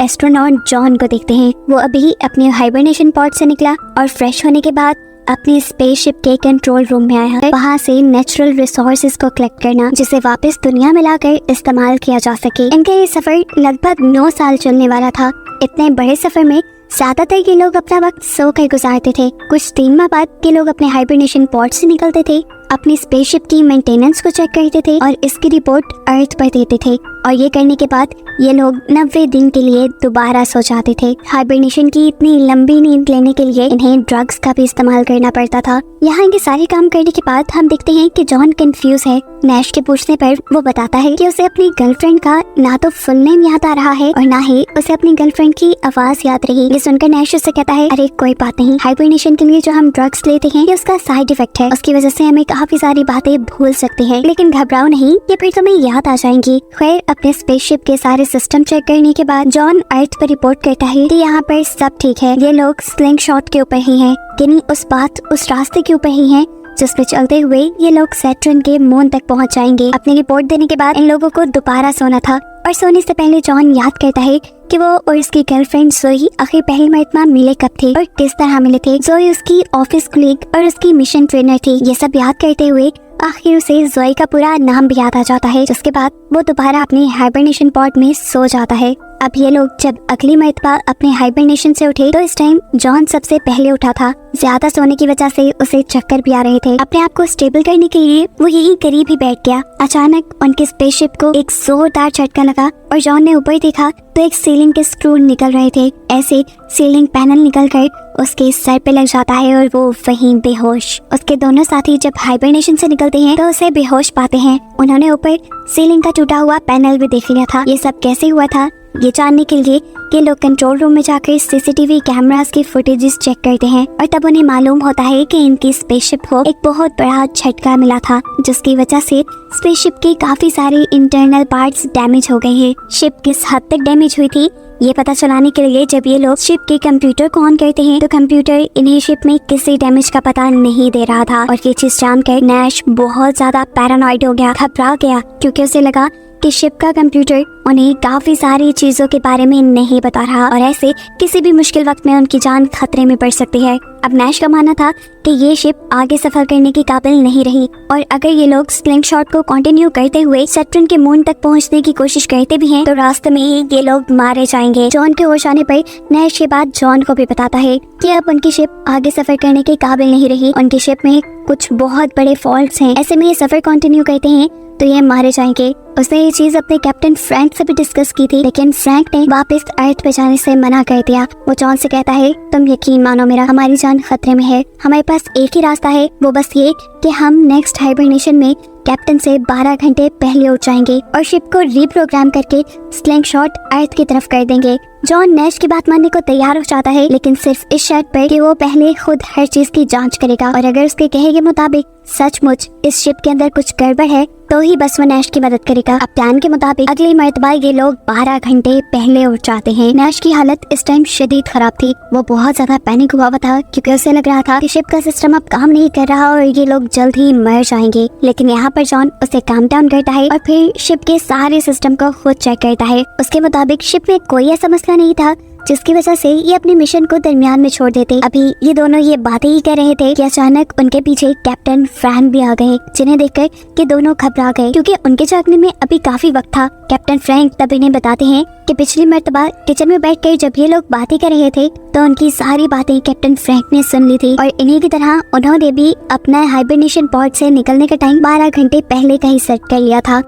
Astronaut John को देखते हैं। वो अभी अपने हाइबरनेशन पॉड से निकला और फ्रेश होने के बाद अपनी स्पेसशिप के कंट्रोल रूम में आया है, वहाँ से नेचुरल रिसोर्सेज को कलेक्ट करना जिसे वापस दुनिया में लाकर इस्तेमाल किया जा सके। इनका ये सफर लगभग 9 साल चलने वाला था। इतने बड़े सफर में ज्यादातर के लोग अपना वक्त सोकर गुजारते थे। कुछ 3 माह बाद के लोग अपने हाइबरनेशन पॉड से निकलते थे, अपनी स्पेसशिप की मेंटेनेंस को चेक करते थे और इसकी रिपोर्ट अर्थ पर देते थे। और ये करने के बाद ये लोग 90 दिन के लिए दोबारा सो जाते थे। हाइबरनेशन की इतनी लंबी नींद लेने के लिए इन्हें ड्रग्स का भी इस्तेमाल करना पड़ता था। यहाँ इनके सारे काम करने के बाद हम देखते हैं कि जॉन कंफ्यूज है। नैश के पूछने पर वो बताता है कि उसे अपनी गर्लफ्रेंड का ना तो फुल नेम याद आ रहा है और ना ही उसे अपनी गर्लफ्रेंड की आवाज याद रही। ये सुनकर नैश उससे कहता है, अरे कोई बात नहीं, हाइबरनेशन के लिए जो हम ड्रग्स लेते हैं ये उसका साइड इफेक्ट है, उसकी वजह से हमें काफी सारी बातें भूल सकते हैं, लेकिन घबराओ नहीं, ये फिर तुम्हें याद आ जाएंगी। खैर अपने स्पेसशिप के सारे सिस्टम चेक करने के बाद जॉन अर्थ पर रिपोर्ट करता है कि यहाँ पर सब ठीक है। ये लोग स्लिंग शॉट के ऊपर ही हैं, यानी उस रास्ते के ऊपर ही हैं जिस पे चलते हुए ये लोग सैटर्न के मून तक पहुंच जाएंगे। अपनी रिपोर्ट देने के बाद इन लोगों को दोबारा सोना था और सोने से पहले जॉन याद करता है कि वो और उसकी गर्लफ्रेंड जोई आखिर पहली मरतबा मिले कब थे और किस तरह मिले थे। जोई उसकी ऑफिस कलीग और उसकी मिशन ट्रेनर थी। ये सब याद करते हुए आखिर उसे जोई का पूरा नाम भी याद आ जाता है, जिसके बाद वो दोबारा अपने हाइबरनेशन पॉड में सो जाता है। अब ये लोग जब अगली मरतबा अपने हाइबरनेशन से उठे तो इस टाइम जॉन सबसे पहले उठा था। ज्यादा सोने की वजह से उसे चक्कर भी आ रहे थे। अपने आप को स्टेबल करने के लिए वो यहीं करीब ही बैठ गया। अचानक उनके स्पेसशिप को एक जोरदार झटका लगा और जॉन ने ऊपर देखा तो एक सीलिंग के स्क्रू निकल रहे थे। ऐसे सीलिंग पैनल निकलकर उसके सर पे लग जाता है और वो वहीं बेहोश। उसके दोनों साथी जब हाइबरनेशन से निकलते हैं तो उसे बेहोश पाते हैं। उन्होंने ऊपर सीलिंग का टूटा हुआ पैनल भी देख लिया था। ये सब कैसे हुआ था ये जानने के लिए ये लोग कंट्रोल रूम में जाकर सीसीटीवी कैमरास की फुटेजेस चेक करते हैं और तब उन्हें मालूम होता है कि इनकी स्पेसशिप को एक बहुत बड़ा झटका मिला था, जिसकी वजह से स्पेसशिप के काफी सारे इंटरनल पार्ट्स डैमेज हो गए हैं। शिप किस हद तक डैमेज हुई थी ये पता चलाने के लिए जब ये लोग शिप के कंप्यूटर को ऑन करते हैं तो कंप्यूटर इन्हें शिप में किसी डैमेज का पता नहीं दे रहा था। और ये चीज जानकर नैश बहुत ज्यादा पैरानॉइड हो गया, घबरा गया, क्योंकि उसे लगा कि शिप का कंप्यूटर उन्हें काफी सारी चीजों के बारे में नहीं बता रहा और ऐसे किसी भी मुश्किल वक्त में उनकी जान खतरे में पड़ सकती है। अब नैश का मानना था कि ये शिप आगे सफर करने के काबिल नहीं रही और अगर ये लोग स्लिंग शॉट को कंटिन्यू करते हुए सैटर्न के मून तक पहुंचने की कोशिश करते भी हैं तो रास्ते में ही ये लोग मारे जाएंगे। जॉन के होश आने पर नैश ये बात जॉन को भी बताता है कि अब उनकी शिप आगे सफर करने के काबिल नहीं रही। उनकी शिप में कुछ बहुत बड़े फॉल्ट्स हैं, ऐसे में ये सफर कंटिन्यू करते हैं तो ये मारे जाएंगे। उसने ये चीज अपने कैप्टन फ्रैंक से भी डिस्कस की थी, लेकिन फ्रैंक ने वापस अर्थ पे जाने से मना कर दिया। वो जॉन से कहता है, तुम यकीन मानो मेरा, हमारी जान खतरे में है। हमारे पास एक ही रास्ता है, वो बस ये कि हम नेक्स्ट हाइबरनेशन में कैप्टन से 12 घंटे पहले उठ जाएंगे और शिप को रीप्रोग्राम करके स्लिंग शॉट अर्थ की तरफ कर देंगे। जॉन नैश की बात मानने को तैयार हो जाता है, लेकिन सिर्फ इस शर्त पर कि वो पहले खुद हर चीज की जांच करेगा और अगर उसके कहे के मुताबिक सचमुच इस शिप के अंदर कुछ गड़बड़ है तो ही बस वो नैश की मदद करेगा। अब प्लान के मुताबिक अगली मरतबा ये लोग 12 घंटे पहले उठ जाते हैं। नैश की हालत इस टाइम शदीद खराब थी। वो बहुत ज्यादा पैनिक हुआ था क्योंकि उसे लग रहा था कि शिप का सिस्टम अब काम नहीं कर रहा और ये लोग जल्द ही मर जाएंगे। लेकिन यहाँ पर जॉन उसे काम डाउन करता है और फिर शिप के सारे सिस्टम को खुद चेक करता है। उसके मुताबिक शिप में कोई ऐसा मसला नहीं था जिसकी वजह से ये अपने मिशन को दरमियान में छोड़ देते। अभी ये दोनों ये बातें ही कर रहे थे कि अचानक उनके पीछे कैप्टन फ्रैंक भी आ गए, जिन्हें देखकर कि दोनों घबरा गए क्योंकि उनके जागने में अभी काफी वक्त था। कैप्टन फ्रैंक तब इन्हें बताते हैं कि पिछली मर्तबा किचन में बैठकर जब ये लोग बातें कर रहे थे तो उनकी सारी बातें कैप्टन फ्रैंक ने सुन ली थी और इन्हीं की तरह उन्होंने भी अपना हाइबरनेशन पॉड से निकलने का टाइम 12 घंटे पहले का ही सेट कर लिया था।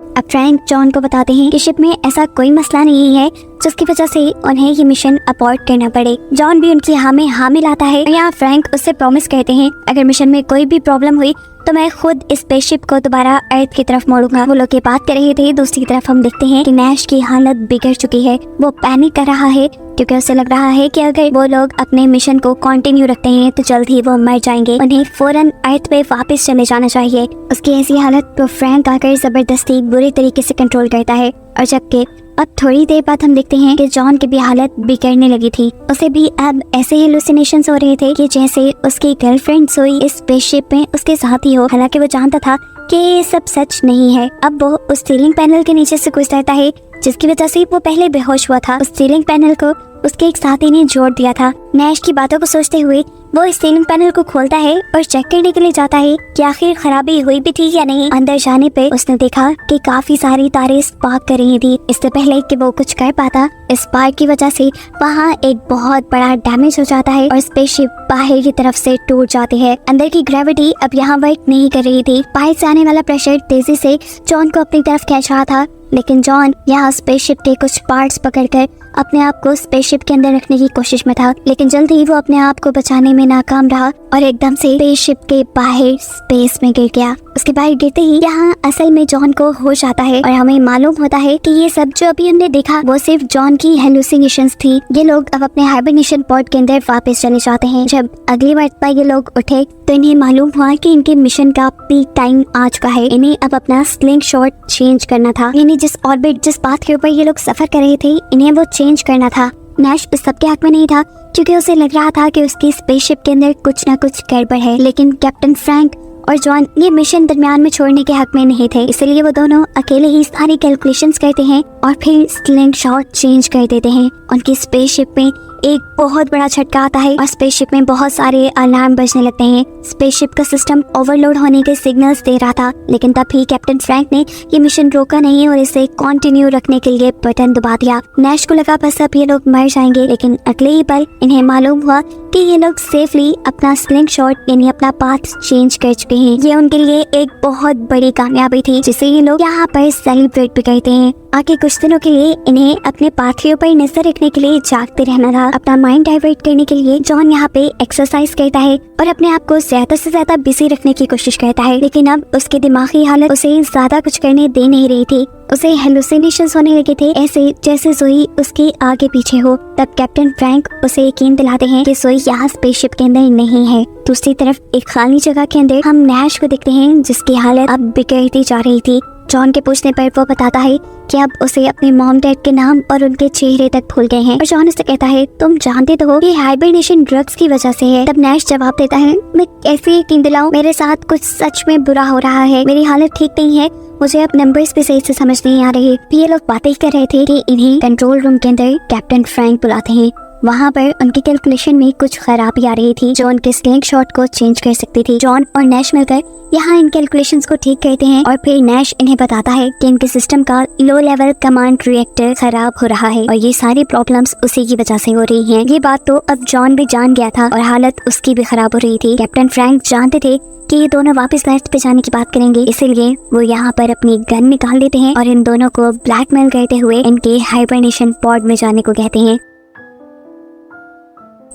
अब फ्रैंक जॉन को बताते हैं कि शिप में ऐसा कोई मसला नहीं है जिसकी वजह से उन्हें ये मिशन अबॉर्ट करना पड़े। जॉन भी उनकी हाँ में हाँ मिलाता है। यहाँ फ्रैंक उससे प्रॉमिस करते हैं अगर मिशन में कोई भी प्रॉब्लम हुई तो मैं खुद इस स्पेसशिप को दोबारा अर्थ की तरफ मोड़ूंगा। वो लोग ये बात कर रहे थे, दूसरी तरफ हम देखते हैं कि नैश की हालत बिगड़ चुकी है। वो पैनिक कर रहा है क्योंकि उसे लग रहा है कि अगर वो लोग अपने मिशन को कंटिन्यू रखते हैं तो जल्द ही वो मर जाएंगे। उन्हें फौरन अर्थ पे वापस चले जाना चाहिए। उसकी ऐसी हालत तो फ्रैंक आकर जबरदस्ती बुरी तरीके से कंट्रोल करता है और जबकि अब थोड़ी देर बाद हम देखते हैं कि जॉन की भी हालत बिगड़ने लगी थी। उसे भी अब ऐसे हेलुसिनेशंस हो रहे थे कि जैसे उसकी गर्लफ्रेंड सोई इस स्पेसशिप में उसके साथ ही हो। हालांकि वो जानता था कि ये सब सच नहीं है। अब वो उस सीलिंग पैनल के नीचे से गुजरता है जिसकी वजह से वो पहले बेहोश हुआ था। उस सीलिंग पैनल को उसके एक साथी ने जोड़ दिया था। नैश की बातों को सोचते हुए वो इस सीलिंग पैनल को खोलता है और चेक करने के लिए जाता है कि आखिर खराबी हुई भी थी या नहीं। अंदर जाने पे उसने देखा कि काफी सारी तारें स्पार्क कर रही थी। इससे पहले कि वो कुछ कर पाता, इस स्पार्क की वजह से वहाँ एक बहुत बड़ा डैमेज हो जाता है और स्पेसशिप बाहर की तरफ से टूट जाती है। अंदर की ग्रेविटी अब यहाँ वर्क नहीं कर रही थी। बाहर से आने वाला प्रेशर तेजी से जॉन को अपनी तरफ खींच रहा था, लेकिन जॉन यहाँ स्पेसशिप के कुछ पार्ट्स पकड़कर अपने आप को स्पेसशिप के अंदर रखने की कोशिश में था, लेकिन जल्द ही वो अपने आप को बचाने में नाकाम रहा और एकदम से स्पेसशिप के बाहर स्पेस में गिर गया। उसके बाहर गिरते ही यहाँ असल में जॉन को होश आता है और हमें मालूम होता है कि ये सब जो अभी हमने देखा वो सिर्फ जॉन की हेलुसिनेशंस थी। ये लोग अब अपने हाइबरनेशन पॉड के अंदर वापस चले जाते हैं। जब अगली मर्तबा ये लोग उठे तो इन्हें मालूम हुआ कि इनके मिशन का पीक टाइम आ चुका है। इन्हें अब अपना स्लिंग शॉट चेंज करना था, यानी जिस ऑर्बिट जिस पाथ के ऊपर ये लोग सफर कर रहे थे इन्हें वो चेंज करना था। नैश इस सब के हक में नहीं था क्योंकि उसे लग रहा था कि उसकी स्पेसशिप के अंदर कुछ न कुछ गड़बड़ है, लेकिन कैप्टन फ्रैंक और जॉन ये मिशन दरमियान में छोड़ने के हक में नहीं थे। इसलिए वो दोनों अकेले ही सारी कैलकुलेशंस करते हैं और फिर स्लिंग शॉट चेंज कर देते हैं। उनकी स्पेसशिप में एक बहुत बड़ा झटका आता है और स्पेसशिप में बहुत सारे अलार्म बजने लगते हैं। स्पेसशिप का सिस्टम ओवरलोड होने के सिग्नल्स दे रहा था, लेकिन तब भी कैप्टन फ्रैंक ने ये मिशन रोका नहीं और इसे कंटिन्यू रखने के लिए बटन दबा दिया। नैश को लगा बस अब ये लोग मर जाएंगे, लेकिन अगले ही पल इन्हें मालूम हुआ कि ये लोग सेफली अपना स्लिंग शॉट यानी अपना पाथ चेंज कर चुके हैं। ये उनके लिए एक बहुत बड़ी कामयाबी थी जिसे ये लोग यहाँ पर सेलिब्रेट भी करते हैं। आगे कुछ दिनों के लिए इन्हें अपने पाथियों पर नजर रखने के लिए जागते रहना था। अपना माइंड डाइवर्ट करने के लिए जॉन यहाँ पे एक्सरसाइज करता है और अपने आप को ज्यादा से ज्यादा बिजी रखने की कोशिश करता है, लेकिन अब उसकी दिमागी हालत उसे ज्यादा कुछ करने दे नहीं रही थी। उसे हेलुसिनेशंस होने लगे थे, ऐसे जैसे जोई उसके आगे पीछे हो। तब कैप्टन फ्रैंक उसे यकीन दिलाते हैं कि जोई यहाँ स्पेसशिप के अंदर नहीं है। दूसरी तरफ एक खाली जगह के अंदर हम नैश को देखते हैं जिसकी हालत अब बिगड़ती जा रही थी। जॉन के पूछने पर वो बताता है कि अब उसे अपने मॉम डैड के नाम और उनके चेहरे तक भूल गए हैं और जॉन उसे कहता है तुम जानते तो हो कि हाइबरनेशन ड्रग्स की वजह से है। तब नैश जवाब देता है मैं कैसे यकीन दिलाऊं, मेरे साथ कुछ सच में बुरा हो रहा है, मेरी हालत ठीक नहीं है, मुझे अब नंबर्स भी सही से समझ नहीं आ रहे। ये लोग बातें कर रहे थे कि इन्हें कंट्रोल रूम के अंदर कैप्टन फ्रैंक बुलाते हैं। वहाँ पर उनकी कैलकुलेशन में कुछ खराबी आ रही थी जो उनके स्लिंग शॉट को चेंज कर सकती थी। जॉन और नैश मिलकर यहाँ इन कैलकुलेशंस को ठीक करते हैं और फिर नैश इन्हें बताता है कि इनके सिस्टम का लो लेवल कमांड रिएक्टर खराब हो रहा है और ये सारी प्रॉब्लम्स उसी की वजह से हो रही हैं। ये बात तो अब जॉन भी जान गया था और हालत उसकी भी खराब हो रही थी। कैप्टन फ्रैंक जानते थे कि ये दोनों वापस अर्थ पे जाने की बात करेंगे, इसीलिए वो यहाँ पर अपनी गन निकाल देते हैं और इन दोनों को ब्लैकमेल करते हुए इनके हाइबरनेशन पॉड में जाने को कहते हैं।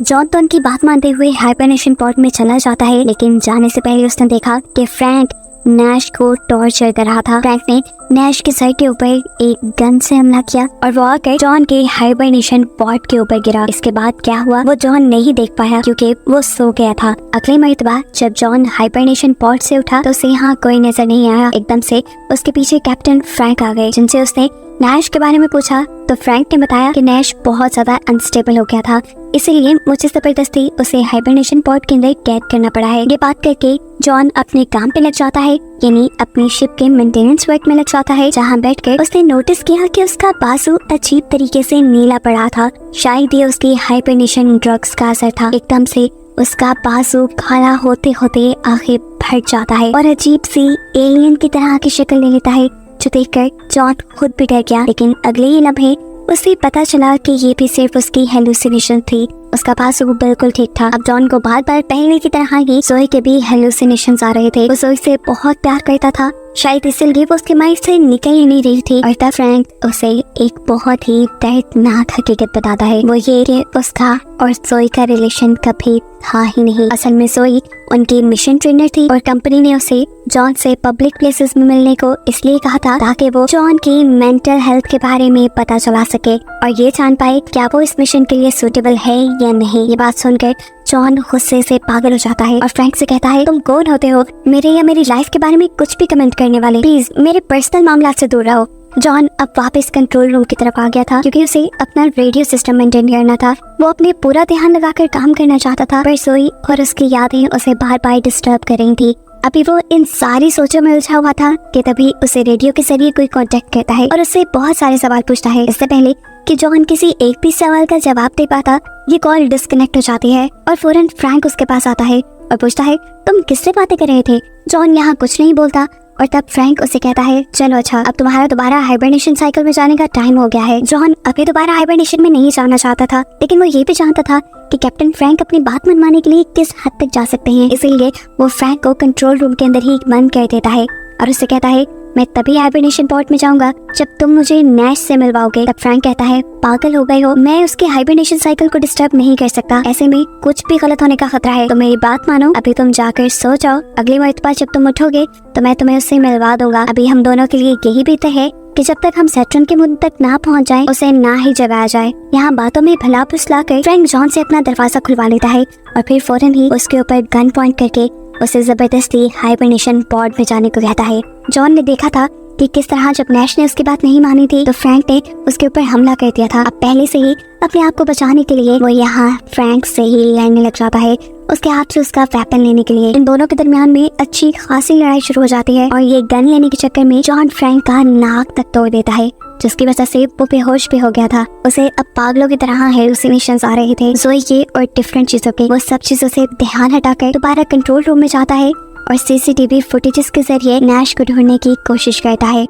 जॉन तो उनकी बात मानते हुए हाइबरनेशन पॉड में चला जाता है, लेकिन जाने से पहले उसने देखा कि फ्रैंक नैश को टॉर्चर कर रहा था। फ्रैंक ने नैश के सर के ऊपर एक गन से हमला किया और वो आकर जॉन के हाइबरनेशन पॉड के ऊपर गिरा। इसके बाद क्या हुआ वो जॉन नहीं देख पाया क्योंकि वो सो गया था। अगली मर्तबा जब जॉन हाइबरनेशन पॉड से उठा तो उसे यहाँ कोई नजर नहीं आया। एकदम से उसके पीछे कैप्टन फ्रैंक आ गए, जिनसे उसने नैश के बारे में पूछा तो फ्रैंक ने बताया कि नैश बहुत ज्यादा अनस्टेबल हो गया था, इसीलिए मुझे जबरदस्ती उसे हाइबरनेशन पॉड के अंदर कैद करना पड़ा है। ये बात करके जॉन अपने काम पे लग जाता है, यानी अपनी शिप के मेंटेनेंस वर्क में लग जाता है, जहाँ बैठकर उसने नोटिस किया कि उसका बाजू अजीब तरीके से नीला पड़ा था। शायद ये उसकी हाइबरनेशन ड्रग्स का असर था। एकदम से उसका बाजू काला होते होते आखिर फट जाता है और अजीब सी एलियन की तरह की शक्ल ले लेता है, जो देखकर जॉन खुद भी डर गया। लेकिन अगले ही लम्हे उसे पता चला कि ये भी सिर्फ उसकी हेलुसिनेशन थी। उसका बाजू बिल्कुल ठीक था। अब जॉन को बार बार पहले की तरह ही जोई के भी हेलुसिनेशंस आ रहे थे। वो जोई से बहुत प्यार करता था, शायद इसलिए वो उसके माइंड से निकल ही नहीं रही थी। और तब फ्रैंक उसे एक बहुत ही दर्दनाक हकीकत बताता है, वो ये कि उसका और जोई का रिलेशन कभी था ही नहीं। असल में जोई उनकी मिशन ट्रेनर थी और कंपनी ने उसे जॉन से पब्लिक प्लेसेस में मिलने को इसलिए कहा था ताकि वो जॉन की मेंटल हेल्थ के बारे में पता चला सके और ये जान पाए क्या वो इस मिशन के लिए सूटेबल है या नहीं। ये बात सुनकर जॉन गुस्से से पागल हो जाता है और फ्रैंक से कहता है तुम कौन होते हो मेरे या मेरी लाइफ के बारे में कुछ भी कमेंट करने वाले, प्लीज मेरे पर्सनल मामला से दूर रहो। जॉन अब वापस कंट्रोल रूम की तरफ आ गया था क्योंकि उसे अपना रेडियो सिस्टम मेंटेन करना था। वो अपने पूरा ध्यान लगाकर काम करना चाहता था, पर जोई और उसकी यादें उसे बार बार डिस्टर्ब कर रही थी। अभी वो इन सारी सोचों में उलझा हुआ था कि तभी उसे रेडियो के जरिए कोई कांटेक्ट करता है और उससे बहुत सारे सवाल पूछता है। इससे पहले कि जॉन किसी एक भी सवाल का जवाब दे पाता, ये कॉल डिस्कनेक्ट हो जाती है और फौरन फ्रैंक उसके पास आता है और पूछता है, तुम किससे बातें कर रहे थे? जॉन यहाँ कुछ नहीं बोलता और तब फ्रैंक उसे कहता है, चलो अच्छा, अब तुम्हारा दोबारा हाइबरनेशन साइकिल में जाने का टाइम हो गया है। जॉन अभी दोबारा हाइबरनेशन में नहीं जाना चाहता था, लेकिन वो ये भी जानता था कि कैप्टन फ्रैंक अपनी बात मनवाने के लिए किस हद तक जा सकते हैं। इसीलिए वो फ्रैंक को कंट्रोल रूम के अंदर ही बंद कर देता है और उससे कहता है, मैं तभी हाइबरनेशन पॉड में जाऊंगा जब तुम मुझे नैश से मिलवाओगे। तब फ्रैंक कहता है, पागल हो गए हो, मैं उसके हाइबरनेशन साइकिल को डिस्टर्ब नहीं कर सकता, ऐसे में कुछ भी गलत होने का खतरा है। तो मेरी बात मानो, अभी तुम जाकर सो जाओ, अगली मर्तबा जब तुम उठोगे तो मैं तुम्हें उससे मिलवा दूंगा। अभी हम दोनों के लिए यही बेहतर है कि जब तक हम सैटर्न के मून तक ना पहुंच जाएं, उसे ना ही जगाया जाए। यहाँ बातों में भला फुसला कर फ्रैंक जॉन से अपना दरवाजा खुलवा लेता है और फिर फौरन ही उसके ऊपर गन पॉइंट करके उसे जबरदस्ती हाइबरनेशन पॉड में जाने को कहता है। जॉन ने देखा था कि किस तरह जब नैश ने उसकी बात नहीं मानी थी तो फ्रैंक ने उसके ऊपर हमला कर दिया था। अब पहले से ही अपने आप को बचाने के लिए वो यहाँ फ्रैंक से ही लड़ने लग जाता है, उसके हाथ से उसका वेपन लेने के लिए। इन दोनों के दरमियान में अच्छी खासी लड़ाई शुरू हो जाती है और ये गन लेने के चक्कर में जॉन फ्रैंक का नाक तक तोड़ देता है, जिसकी वजह से वो बेहोश भी हो गया था। उसे अब पागलों की तरह हेलुसिनेशंस आ रहे थे, जोई के और डिफरेंट चीजों के। वो सब चीजों से ध्यान हटाकर दोबारा कंट्रोल रूम में जाता है और सीसीटीवी फुटेजेस के जरिए नैश को ढूंढने की कोशिश करता है।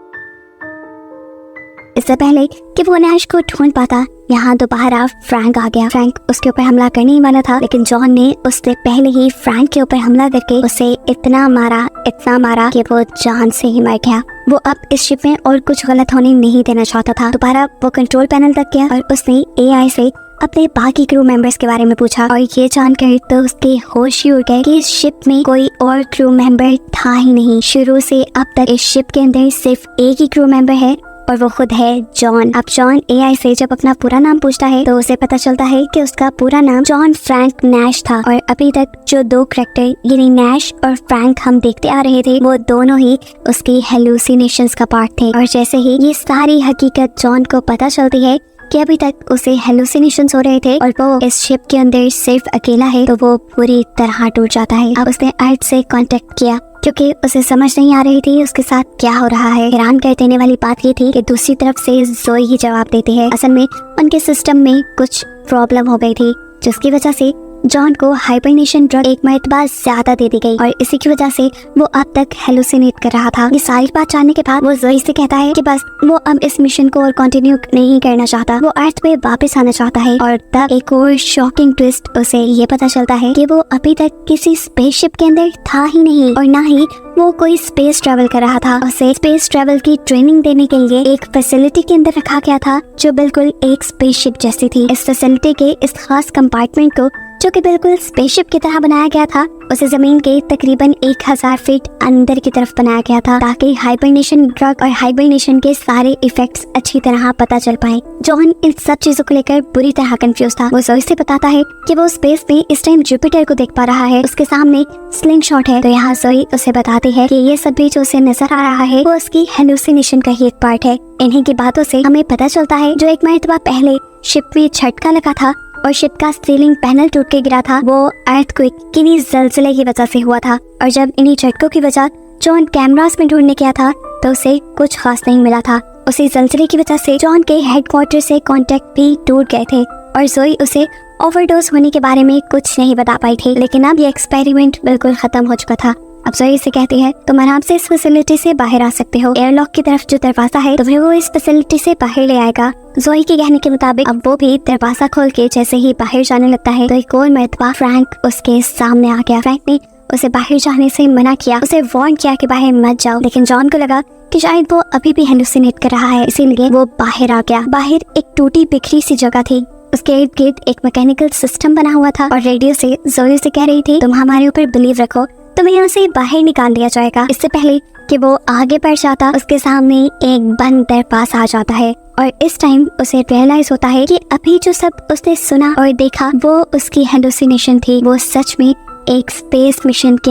इससे पहले कि वो नैश को ढूंढ पाता, यहाँ दोबारा फ्रैंक आ गया। फ्रैंक उसके ऊपर हमला करने ही वाला था, लेकिन जॉन ने उससे पहले ही फ्रैंक के ऊपर हमला करके उसे इतना मारा कि वो जान से ही मर गया। वो अब इस शिप में और कुछ गलत होने नहीं देना चाहता था। दोबारा वो कंट्रोल पैनल तक गया और उसने एआई से अपने बाकी क्रू मेंबर्स के बारे में पूछा और ये जानकर तो उसके होश ही उड़ गए कि इस शिप में कोई और क्रू मेंबर था ही नहीं। शुरू से अब तक इस शिप के अंदर सिर्फ एक ही क्रू मेंबर है और वो खुद है जॉन। अब जॉन एआई से जब अपना पूरा नाम पूछता है तो उसे पता चलता है कि उसका पूरा नाम जॉन फ्रैंक नैश था और अभी तक जो दो कैरेक्टर यानी नैश और फ्रैंक हम देखते आ रहे थे, वो दोनों ही उसकी हेलुसिनेशंस का पार्ट थे। और जैसे ही ये सारी हकीकत जॉन को पता चलती है कि अभी तक उसे हेलुसिनेशंस हो रहे थे और वो इस शिप के अंदर सिर्फ अकेला है, तो वो पूरी तरह टूट जाता है। अब उसने अर्थ से कांटेक्ट किया क्योंकि उसे समझ नहीं आ रही थी उसके साथ क्या हो रहा है। हैरान कर देने वाली बात ये थी कि दूसरी तरफ से जोई ही जवाब देती है। असल में उनके सिस्टम में कुछ प्रॉब्लम हो गई थी, जिसकी वजह से जॉन को हाइबरनेशन ड्रग एक मर्तबा ज्यादा दे दी गई और इसी की वजह से वो अब तक हेलुसिनेट कर रहा था। ये सारी बात जानने के बाद वो जोई से कहता है कि बस वो अब इस मिशन को और कंटिन्यू नहीं करना चाहता, वो अर्थ पे वापस आना चाहता है। और तब एक और शॉकिंग ट्विस्ट उसे ये पता चलता है कि वो अभी तक किसी स्पेसशिप के अंदर था ही नहीं और ना ही वो कोई स्पेस ट्रेवल कर रहा था। उसे स्पेस ट्रेवल की ट्रेनिंग देने के लिए एक फैसिलिटी के अंदर रखा गया था जो बिल्कुल एक स्पेसशिप जैसी थी। इस फैसिलिटी के इस खास कंपार्टमेंट को जो कि बिल्कुल स्पेसशिप की तरह बनाया गया था, उसे जमीन के तकरीबन 1000 फीट अंदर की तरफ बनाया गया था ताकि हाइबरनेशन ड्रग और हाइबरनेशन के सारे इफेक्ट्स अच्छी तरह पता चल पाए। जॉन इन सब चीजों को लेकर बुरी तरह कंफ्यूज था। वो जोई से बताता है कि वो स्पेस में इस टाइम जुपिटर को देख पा रहा है, उसके सामने स्लिंग शॉट है। तो यहाँ जोई उसे बताती है कि ये सब भी जो उसे नजर आ रहा है वो उसकी हेलुसिनेशन का ही एक पार्ट है। इन्हीं की बातों से हमें पता चलता है जो एक मरतबा पहले शिप में झटका लगा था और शिप का सीलिंग पैनल टूट के गिरा था, वो अर्थक्वेक किन्हीं ज़लज़ले की वजह से हुआ था। और जब इन्हीं झटकों की वजह जॉन कैमरास में ढूंढने गया था तो उसे कुछ खास नहीं मिला था। उसी ज़लज़ले की वजह से जॉन के हेडक्वार्टर से कांटेक्ट भी टूट गए थे और जोई उसे ओवरडोज होने के बारे में कुछ नहीं बता पाई थी। लेकिन अब ये एक्सपेरिमेंट बिल्कुल खत्म हो चुका था। अब जोई से कहती है, तुम आराम से इस फैसिलिटी से बाहर आ सकते हो। एयरलॉक की तरफ जो दरवाजा है तुम्हें वो इस फैसिलिटी से बाहर ले आएगा। जोई के कहने के मुताबिक अब वो भी दरवाजा खोल के जैसे ही बाहर जाने लगता है तो एक और मर्तबा फ्रैंक उसके सामने आ गया। फ्रैंक ने उसे बाहर जाने से मना किया, उसे वार्न किया कि बाहर मत जाओ, लेकिन जॉन को लगा कि शायद वो अभी भी हेलुसिनेट कर रहा है, इसीलिए वो बाहर आ गया। बाहर एक टूटी बिखरी सी जगह थी, उसके इर्द गिर्द एक मैकेनिकल सिस्टम बना हुआ था और रेडियो से जोई से कह रही थी, तुम हमारे ऊपर बिलीव रखो, तुम्हें यहाँ से बाहर निकाल दिया जाएगा। इससे पहले कि वो आगे बढ़ जाता उसके सामने एक बंद दरवाजा आ जाता है और इस टाइम उसे रियलाइज होता है कि अभी जो सब उसने सुना और देखा वो उसकी हेलुसिनेशन थी, वो सच में एक स्पेस मिशन के